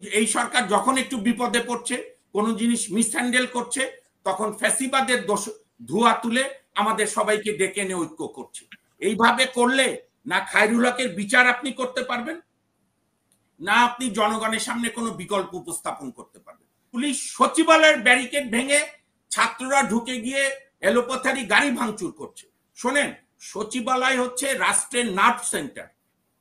এই সরকার যখন একটু বিপদে পড়ছে, কোন জিনিস মিসহ্যান্ডেল করছে, তখন ফ্যাসিবাদের ধোঁয়া তুলে আমাদের সবাইকে ডেকে এনে ঐক্য করছে। এইভাবে করলে না খায়রুল হকের বিচার আপনি করতে পারবেন, না আপনি জনগণের সামনে কোনো বিকল্প উপস্থাপন করতে পারবেন। পুলিশ সচিবালয়ের ব্যারিকেড ভেঙে ছাত্ররা ঢুকে গিয়ে এলোপাথারি গাড়ি ভাঙচুর করছে। শোনেন, সচিবালয় হচ্ছে রাষ্ট্রের নার্ভ সেন্টার,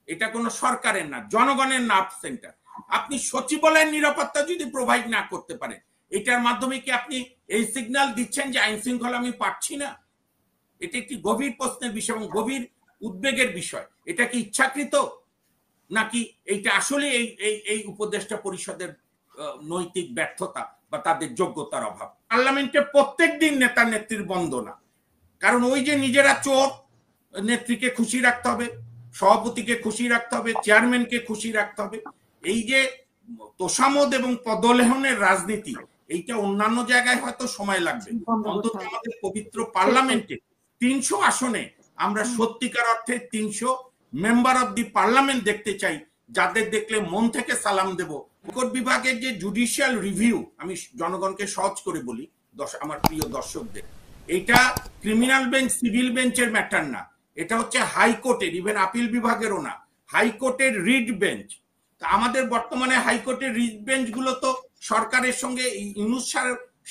এটা কোনো সরকারের না, জনগণের নার্ভ সেন্টার। আপনি সচিবালয়ের নিরাপত্তা যদি প্রোভাইড না করতে পারেন, এটার মাধ্যমে কি আপনি এই সিগন্যাল দিচ্ছেন যে আইন শৃঙ্খলা আমি পাচ্ছি না? এটা একটি গভীর প্রশ্নের বিষয় এবং গভীর উদ্বেগের বিষয়। এটা কি ইচ্ছাকৃত, নাকি এইটা আসলে এই উপদেষ্টা পরিষদের নৈতিক ব্যর্থতা বা তাদের যোগ্যতার অভাব? পার্লামেন্টে প্রত্যেক দিন নেতা নেত্রীর বন্দনা, কারণ ওই যে নিজেরা চোর, নেত্রীকে খুশি রাখতে হবে, সভাপতিকে খুশি রাখতে হবে, চেয়ারম্যানকে খুশি রাখতে হবে। এই যে তোষামোদ এবং পদলেহনের রাজনীতি, এইটা অন্যান্য জায়গায় হয়তো সময় লাগবে, অন্তত আমাদের পবিত্র পার্লামেন্টে 300 আসনে আমরা সত্যিকার অর্থে 300 মেম্বার অব দি পার্লামেন্ট দেখতে চাই, যাদের দেখলে মন থেকে সালাম দেব। কোর্ট বিভাগের যে জুডিশিয়াল রিভিউ, আমি জনগণকে সহজ করে বলি, আমার প্রিয় দর্শকদের, এটা ক্রিমিনাল বেঞ্চ সিভিল বেঞ্চের ম্যাটার না, এটা হচ্ছে হাইকোর্টের, ইভেন আপিল বিভাগেরও না, হাইকোর্টের রিড বেঞ্চ। আমাদের বর্তমানে হাইকোর্টের রিড বেঞ্চ গুলো তো সরকারের সঙ্গে, ইউনূস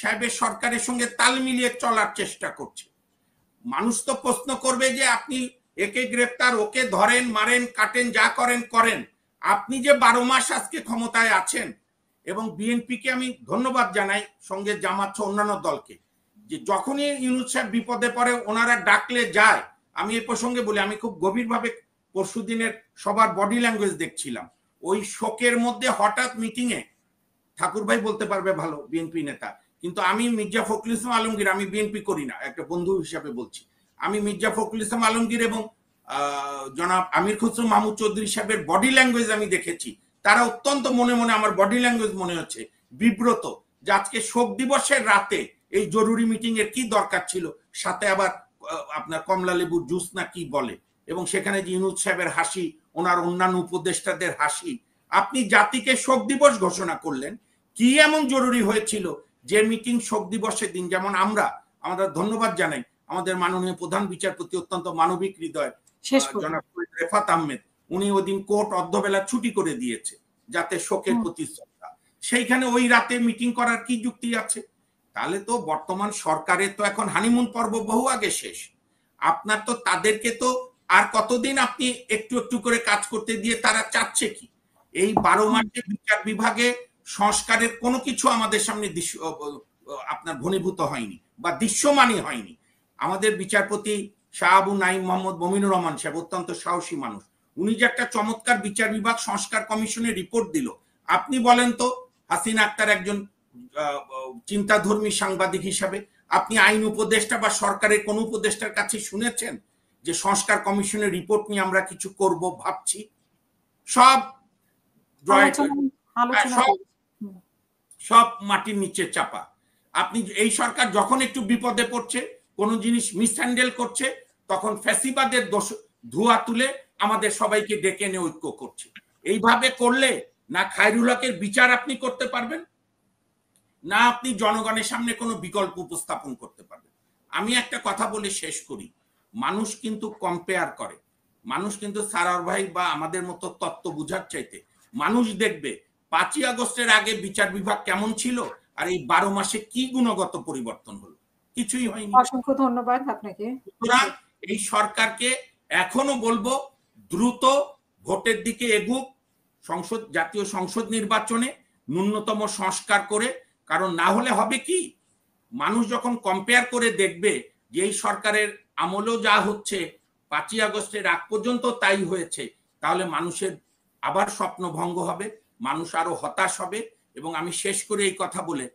সাহেবের সরকারের সঙ্গে তাল মিলিয়ে চলার চেষ্টা করছে। মানুষ তো প্রশ্ন করবে যে আপনি একে গ্রেপ্তার, ওকে ধরেন, মারেন, কাটেন, যা করেন করেন, আপনি যে 12 মাস আজকে ক্ষমতায় আছেন, এবং বিএনপিকে আমি ধন্যবাদ জানাই, সঙ্গে জামাত অন্যান্য দলকে, যে যখনই ইউনূস সাহেব বিপদে পড়ে ওনারা ডাকলে যায়। আমি এই প্রসঙ্গে বলি, আমি খুব গভীরভাবে পরশুদিনের সবার বডি ল্যাঙ্গুয়েজ দেখছিলাম। ওই শোকের মধ্যে হঠাৎ মিটিংয়ে, ঠাকুর ভাই বলতে পারবে ভালো, বিএনপি নেতা, কিন্তু আমি মির্জা ফখরুল ইসলাম আলমগীর, আমি বিএনপি করি না, একটা বন্ধু হিসাবে বলছি, আমি মির্জা ফখরুল ইসলাম আলমগীর এবং জনাব আমির খসরু মাহমুদ চৌধুরী সাহেবের বডি ল্যাঙ্গুয়েজ আমি দেখেছি। তারা অত্যন্ত মনে মনে, আমার বডি ল্যাঙ্গুয়েজ মনে হচ্ছে, বিব্রত, যে আজকে শোক দিবসের রাতে এই জরুরি মিটিং এর কি দরকার ছিল, সাথে আবার আপনার কমলা লেবুর জুস না কি বলে, এবং সেখানে যে ইউনূস সাহেবের হাসি, ওনার অন্যান্য উপদেষ্টাদের হাসি। আপনি জাতিকে শোক দিবস ঘোষণা করলেন, কি এমন জরুরি হয়েছিল যে মিটিং শোক দিবসের দিন, যেমন আমরা ধন্যবাদ জানাই আমাদের মাননীয় প্রধান বিচারপতি, অত্যন্ত মানবিক হৃদয় জনাব রেফাত আহমেদ, উনি ওই দিন কোর্ট অর্ধবেলা ছুটি করে দিয়েছে যাতে শোকের প্রতি শ্রদ্ধা। সেইখানে ওই রাতে মিটিং করার কি যুক্তি আছে? তাহলে তো বর্তমান সরকারের তো এখন হানিমুন পর্ব বহু আগে শেষ। আপনার তো তাদেরকে তো আর কতদিন আপনি একটু একটু করে কাজ করতে দিয়ে তারা চাচ্ছে কি? এই 12 মাসে বিচার বিভাগে সংস্কারের কোনো কিছু আমাদের সামনে আপনার ঘনীভূত হয়নি বা দৃশ্যমানই হয়নি। আমাদের বিচারপতি শাহ আবু নাঈম মোহাম্মদ মমিনুর রহমান সাহেব অত্যন্ত সাহসী মানুষ, উনি যে একটা চমৎকার বিচার বিভাগ সংস্কার কমিশনের রিপোর্ট দিল। আপনি বলেন তো, হাসিনা আক্তার একজন চিন্তাধর্মী সাংবাদিক হিসাবে আপনি আইন উপদেষ্টা বা সরকারের কোন উপদেষ্টার কাছে শুনেছেন যে সংস্কার কমিশনের রিপোর্ট নিয়ে আমরা কিছু করব ভাবছি? সব মাটির নিচে চাপা। আপনি এই সরকার যখন একটু বিপদে পড়ছে, কোন জিনিস মিসহ্যান্ডেল করছে, তখন ফ্যাসিবাদের ধোঁয়া তুলে আমাদের সবাইকে ডেকে এনে ঐক্য করছে। এইভাবে করলে না খায়রুল হকের বিচার আপনি করতে পারবেন, না আপনি জনগণের সামনে কোনো বিকল্প উপস্থাপন করতে পারবেন। আমি একটা কথা বলে শেষ করি, মানুষ কিন্তু কম্পেয়ার করে, মানুষ কিন্তু সারার ভাই বা আমাদের মতো তত্ত্ব বুঝার চাইতে মানুষ দেখবে 5ই আগস্টের আগে বিচার বিভাগ কেমন ছিল আর এই 12 মাসে কি গুণগত পরিবর্তন হলো, কিছুই হয়নি। অসংখ্য ধন্যবাদ আপনাকে। সুতরাং এই সরকারকে এখনো বলবো, দ্রুত ভোটের দিকে এগুক, জাতীয় সংসদ নির্বাচনে ন্যূনতম সংস্কার করে, কারণ না হলে হবে কি, মানুষ যখন কম্পেয়ার করে দেখবে যে এই সরকারের আমলেও যা হচ্ছে 5ই আগস্টের আগ পর্যন্ত তাই হয়েছে, তাহলে মানুষের আবার স্বপ্ন ভঙ্গ হবে, মানুষ আরো হতাশ হবে। এবং আমি শেষ করে এই কথা বলে,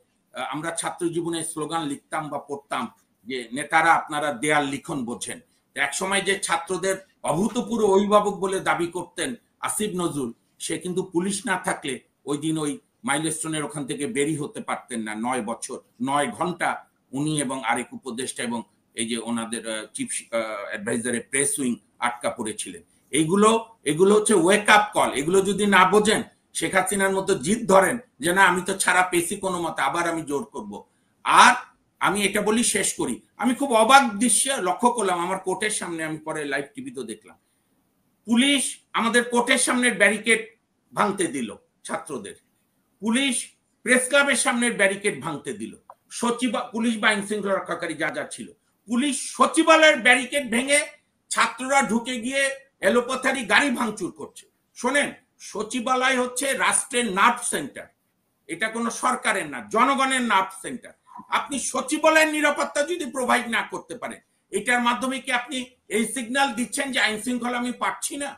আমরা ছাত্র জীবনে স্লোগান লিখতাম বা পড়তাম যে নেতারা আপনারা দেয়াল লিখন বোঝেন। এক সময় যে ছাত্রদের অভূতপূর্ব অভিভাবক বলে দাবি করতেন আসিফ নজরুল, সে কিন্তু পুলিশ না থাকলে ওই দিন ওই মাইলস্টোনের ওখান থেকে বেরিয়ে হতে পারতেন না। 9 বছর 9 ঘন্টা উনি এবং আরেক উপদেষ্টা এবং এই যে ওনাদের চিফ অ্যাডভাইজারের প্রেস উইং আটকা পড়েছিলেন। এগুলো হচ্ছে ওয়েক আপ কল। এগুলো যদি না বোঝেন শেখ হাসিনার মতো জিদ ধরেন যে না আমি তো ছাড়া পেয়েছি কোনো মতে, আবার আমি জোর করব। আর আমি এটা বলি শেষ করি, আমি খুব অবাক দৃশ্য লক্ষ্য করলাম আমার কোর্টের সামনে, আমি পরে লাইভ টিভিতে দেখলাম, পুলিশ আমাদের কোর্টের সামনের ব্যারিকেড ভাঙতে দিল ছাত্রদের, পুলিশ প্রেস ক্লাবের সামনের ব্যারিকেড ভাঙতে দিল, পুলিশ বা আইন শৃঙ্খলা রক্ষাকারী যা যা ছিল, পুলিশ সচিবালয়ের ব্যারিকেড ভেঙে ছাত্ররা ঢুকে গিয়ে এলোপাথারি গাড়ি ভাঙচুর করছে। শোনেন, সচিবালয় হচ্ছে রাষ্ট্রের নার্ভ সেন্টার, এটা কোনো সরকারের না, জনগণের নার্ভ সেন্টার। আপনি সচিবালয়ের নিরাপত্তা যদি প্রোভাইড না করতে পারেন, এটার মাধ্যমে কি আপনি এই সিগন্যাল দিচ্ছেন যে আইন শৃঙ্খলা আমি পাচ্ছি না?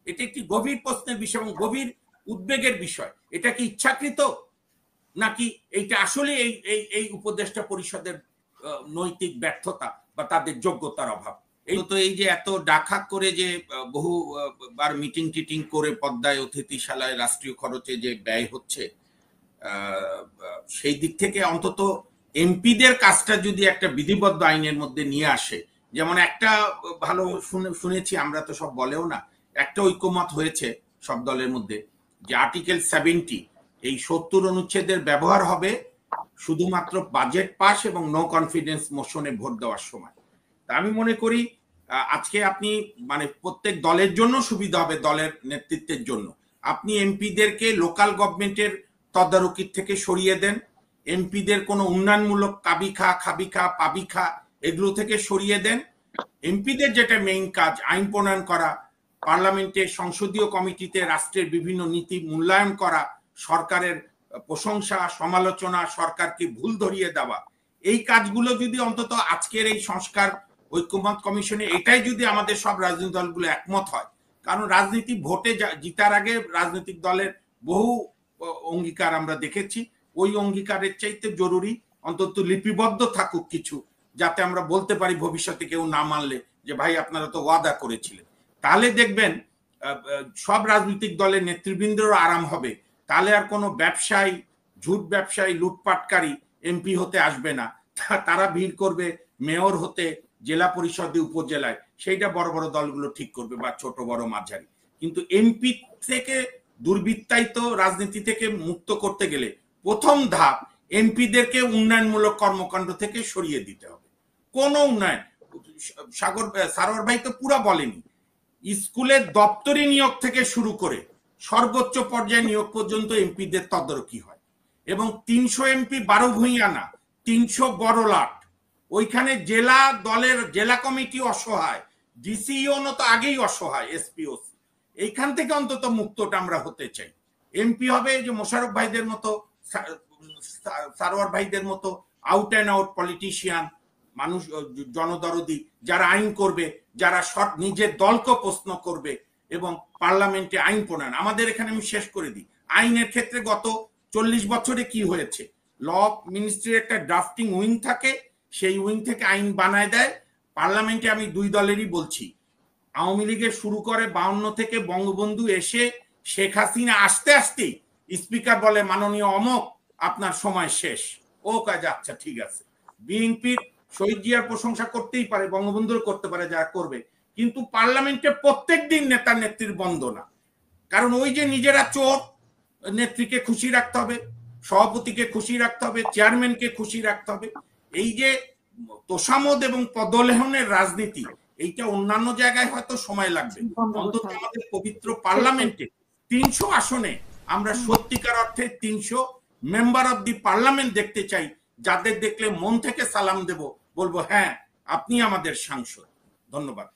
এটা একটি গভীর প্রশ্নের বিষয় এবং গভীর উদ্বেগের বিষয়। এটা কি ইচ্ছাকৃত নাকি এইটা আসলে এই উপদেষ্টা পরিষদের নৈতিক ব্যর্থতা বা তাদের যোগ্যতার অভাব? এই তো এই যে এত ডাকাক করে যে বহু বার মিটিং টিটিং করে পদ্মায় অতিথিশালায় রাষ্ট্রীয় খরচে যে ব্যয় হচ্ছে, সেই দিক থেকে অন্তত এমপিদের কাজটা যদি একটা বিধিবদ্ধ আইনের মধ্যে নিয়ে আসে, যেমন একটা ভালো শুনেছি, আমরা তো সব বলেও না, একটা ঐক্যমত হয়েছে সব দলের মধ্যে যে আর্টিকেল 70 এই 70 অনুচ্ছেদের ব্যবহার হবে শুধুমাত্র বাজেট পাস এবং নো কনফিডেন্স মোশনে ভোট দেওয়ার সময়। তা আমি মনে করি আজকে আপনি মানে প্রত্যেক দলের জন্য সুবিধা হবে, দলের নেতৃত্বের জন্য। আপনি এমপিদেরকে লোকাল গভর্নমেন্টের তদারকির থেকে সরিয়ে দেন, এমপিদের কোনো উন্নয়নমূলক কাবিখা খাবিখা পাবিখা এগুলো থেকে সরিয়ে দেন। এমপিদের যেটা মেইন কাজ আইন প্রণয়ন করা, পার্লামেন্টে সংসদীয় কমিটিতে রাষ্ট্রের বিভিন্ন নীতি মূল্যায়ন করা, সরকারের প্রশংসা সমালোচনা, সরকারকে ভুল ধরিয়ে দেওয়া, এই কাজগুলো যদি অন্তত আজকের এই সংস্কার ঐক্যমত কমিশনে এটাই যদি আমাদের সব রাজনৈতিক দলগুলো একমত হয়, কারণ রাজনীতি ভোটে জিতার আগে রাজনৈতিক দলের বহু অঙ্গীকার আমরা দেখেছি, ওই অঙ্গীকারের চাইতে জরুরি অন্তত লিপিবদ্ধ থাকুক কিছু, যাতে আমরা বলতে পারি ভবিষ্যতে কেউ না মানলে যে ভাই আপনারা তো ওয়াদা করেছিলেন। তাহলে দেখবেন সব রাজনৈতিক দলের নেতৃবৃন্দেরও আরাম হবে, তাহলে আর কোনো ব্যবসায়ী, ঝুট ব্যবসায়ী, লুটপাটকারী এমপি হতে আসবে না, তারা ভিড় করবে মেয়র হতে, জেলা পরিষদে, উপজেলায়, সেইটা বড় বড় দলগুলো ঠিক করবে বা ছোট বড় মাঝারি। কিন্তু এমপি থেকে দুর্বৃত্তায়িত রাজনীতি থেকে মুক্ত করতে গেলে প্রথম ধাপ এমপিদেরকে উন্নয়নমূলক কর্মকাণ্ড থেকে সরিয়ে দিতে হবে। কোন উন্নয়ন, সারোয়ার ভাই তো পুরা বলেনি, স্কুলের দপ্তরি নিয়োগ থেকে শুরু করে সর্বোচ্চ পর্যায়ে নিয়োগ পর্যন্ত এমপিদের তদারকি হয়, এবং 300 এমপি 12 ভূঁইয়া না, 300 বড় লাট। ওইখানে জেলা দলের জেলা কমিটি অসহায়, ডিসিও তো আগেই অসহায়, এসপিওসি, এইখান থেকে অন্তত মুক্তটা আমরা হতে চাই। এমপি হবে যে মোশাররফ ভাইদের মতো, সারোয়ার ভাইদের মতো আউট অ্যান্ড আউট পলিটিশিয়ান মানুষ, জনদরদি, যারা আইন করবে, যারা নিজের দলকে প্রশ্ন করবে এবং পার্লামেন্টে আইন প্রণয়ন। আমাদের এখানে আমি শেষ করে দিই, আইনের ক্ষেত্রে গত 40 বছরে কি হয়েছে, ল মিনিস্ট্রির একটা ড্রাফটিং উইং থাকে, সেই উইং থেকে আইন বানায় দেয় পার্লামেন্টে। আমি দুই দলেরই বলছি, আওয়ামী লীগের শুরু করে 52 থেকে বঙ্গবন্ধু এসে শেখ হাসিনা আসতে আসতেই স্পিকার বলে মাননীয় অমক আপনার সময় শেষ, ও কাজ আচ্ছা ঠিক আছে। বিএনপির শহীদ জিয়ার প্রশংসা করতেই পারে, বঙ্গবন্ধুর করতে পারে, যারা করবে, কিন্তু পার্লামেন্টে প্রত্যেক দিন নেতা নেত্রীর বন্দনা, কারণ ওই যে নিজেরা চোর, নেত্রীকে খুশি রাখতে হবে, সভাপতিকে খুশি রাখতে হবে, চেয়ারম্যানকে খুশি রাখতে হবে। এই যে তোষামোদ এবং পদলেহনের রাজনীতি, এইটা অন্যান্য জায়গায় হয়তো সময় লাগবে, অন্তত আমাদের পবিত্র পার্লামেন্টে 300 আসনে আমরা সত্যিকার অর্থে 300 মেম্বার অব দি পার্লামেন্ট দেখতে চাই, যাদের দেখলে মন থেকে সালাম দেব, বলবো হ্যাঁ আপনি আমাদের সাংসদ। ধন্যবাদ।